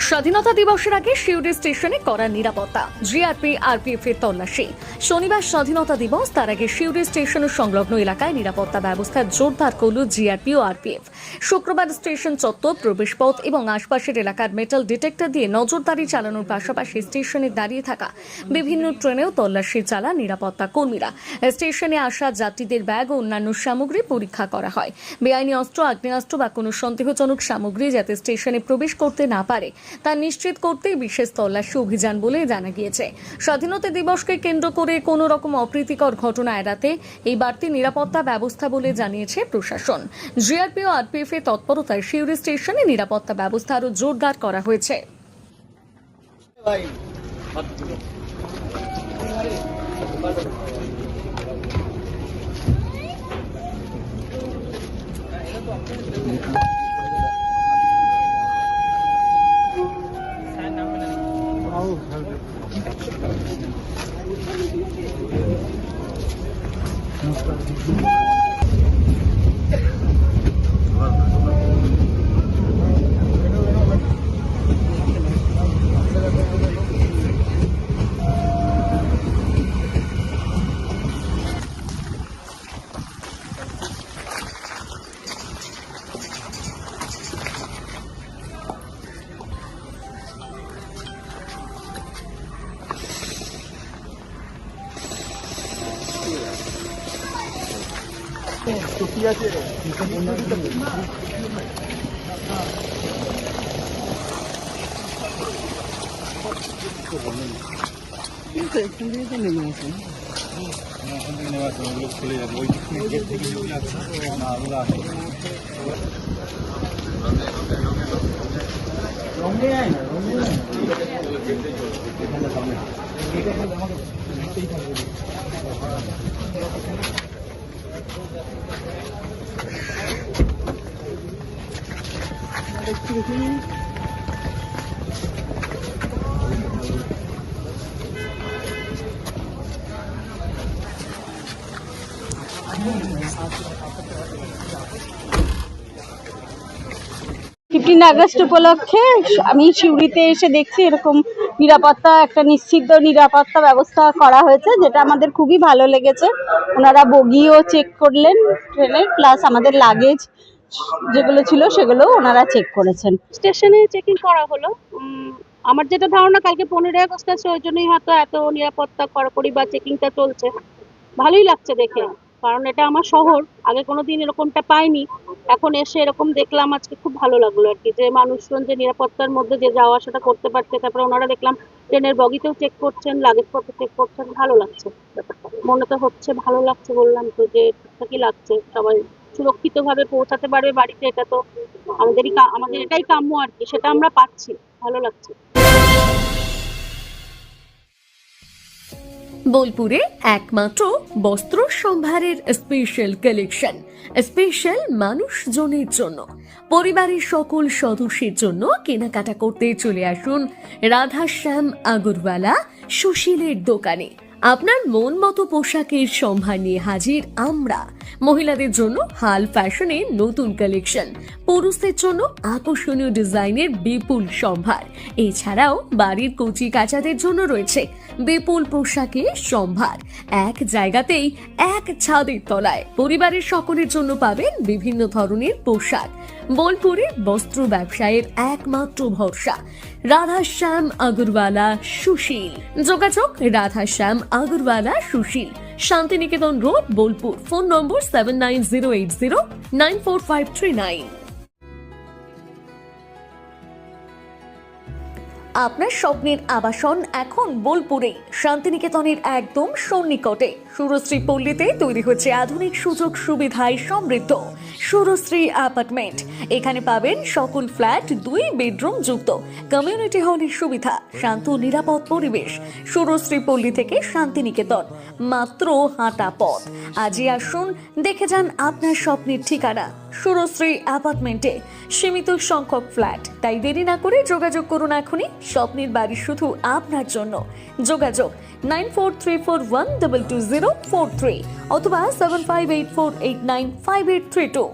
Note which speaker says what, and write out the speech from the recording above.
Speaker 1: স্বাধীনতা দিবসের আগে শিউরি স্টেশনে কড়া নিরাপত্তা, জিআরপি আরপিএফ এর তল্লাশি। শনিবার স্বাধীনতা দিবস, তার আগে শিউরি স্টেশন সংলগ্ন এলাকায় নিরাপত্তা ব্যবস্থা জোরদার করল জিআরপি ও আরপিএফ। শুক্রবার স্টেশন চত্বর, প্রবেশপথ এবং আশপাশের এলাকার মেটাল ডিটেক্টর দিয়ে নজরদারি চালানোর পাশাপাশি স্টেশনে দাঁড়িয়ে থাকা বিভিন্ন ট্রেনেও তল্লাশি চালান নিরাপত্তা কর্মীরা। স্টেশনে আসা যাত্রীদের ব্যাগ ও অন্যান্য সামগ্রী পরীক্ষা করা হয়। বেআইনি অস্ত্র, আগ্নেয়াস্ত্র বা কোনো সন্দেহজনক সামগ্রী যাতে স্টেশনে প্রবেশ করতে না পারে তা নিশ্চিত করতে বিশেষ তল্লাশি অভিযান বলে জানা গিয়েছে। স্বাধীনতা দিবসকে কেন্দ্র করে কোনো রকম অপ্রীতিকর ঘটনা এড়াতে এই বাড়তি নিরাপত্তা ব্যবস্থা বলে জানিয়েছে প্রশাসন। জিআরপি ও আরপিএফ এর তৎপরতায় শিউরি স্টেশনে নিরাপত্তা ব্যবস্থা আরও জোরদার করা হয়েছে।
Speaker 2: আগস্ট উপলক্ষে আমি সিউড়িতে এসে দেখছি এরকম নিরাপত্তা, একটা নিশ্চিত নিরাপত্তা ব্যবস্থা করা হয়েছে, যেটা আমাদের খুবই ভালো লেগেছে। ওনারা বগিও চেক করলেন ট্রেনের, প্লাস আমাদের লাগেজ যেগুলো ছিল সেগুলো ওনারা চেক করেছেন।
Speaker 3: স্টেশনে চেকিং করা হলো। আমার যেটা ধারণা কালকে 15ই আগস্ট আছে, ওই জন্যই হয়তো এত নিরাপত্তা কড়াকড়ি বা চেকিংটা চলছে। ভালোই লাগছে দেখে, কারণ এটা আমার শহর, আগে কোনোদিন এরকমটা পাইনি। এখন এসে এরকম দেখলাম, আজকে খুব ভালো লাগলো আর কি, যে মানুষজন যে নিরাপত্তার মধ্যে যে যাওয়া আসাটা করতে পারছে। তারপরে ওনারা দেখলাম ট্রেনের বগিতেও চেক করছেন, লাগেজপত্র চেক করছেন। ভালো লাগছে ব্যাপারটা, মনে তো হচ্ছে ভালো লাগছে। বললাম তো যে ঠিকঠাকই লাগছে, সবাই সুরক্ষিতভাবে পৌঁছাতে পারবে বাড়িতে, এটা তো আমাদের এটাই কাম্য আর কি, সেটা আমরা পাচ্ছি। ভালো লাগছে।
Speaker 1: বোলপুরে একমাত্র বস্ত্র সম্ভারের স্পেশাল কালেকশন, স্পেশাল মানুষজনের জন্য, পরিবারের সকল সদস্যের জন্য কেনাকাটা করতে চলে আসুন রাধাশ্যাম আগরওয়ালা সুশীলের দোকানে। আপনার মন মতো পোশাকের সম্ভার নিয়ে হাজির আমরা। মহিলাদের জন্য হাল ফ্যাশনের নতুন কালেকশন, পুরুষদের জন্য আকর্ষণীয় ডিজাইনের বিপুল সম্ভার। এছাড়াও বাড়ির কচি কাচাদের জন্য রয়েছে বিপুল পোশাকের সম্ভার। এক জায়গাতেই, এক ছাদের তলায় পরিবারের সকলের জন্য পাবেন বিভিন্ন ধরনের পোশাক। বোলপুরে বস্ত্র ব্যবসায়ের একমাত্র ভরসা রাধাশ্যাম আগরওয়ালা সুশীল। যোগাযোগ Radhashyam Agarwala Sushil, Santiniketan road, Bolpur. Phone number 7908094539। আপনার স্বপ্নের আবাসন এখন বোলপুরে, শান্তিনিকেতনের একদম সন্নিকটে সুরশ্রী পল্লীতে তৈরি হচ্ছে আধুনিক সুযোগ সুবিধায় সমৃদ্ধ সুরশ্রী অ্যাপার্টমেন্ট। এখানে পাবেন সকল ফ্ল্যাট 2 বেডরুম যুক্ত, কমিউনিটি হলের সুবিধা, শান্ত নিরাপদ পরিবেশ। সুরশ্রী পল্লী থেকে শান্তিনিকেতন মাত্র হাঁটা পথ। আজই আসুন, দেখে যান আপনার স্বপ্নের ঠিকানা সুরশ্রী অ্যাপার্টমেন্টে। সীমিত সংখ্যক ফ্ল্যাট, তাই দেরি না করে যোগাযোগ করুন এখনই। স্বপ্নের বাড়ি শুধু আপনার জন্য। যোগাযোগ 9434122043 অথবা 7584895832।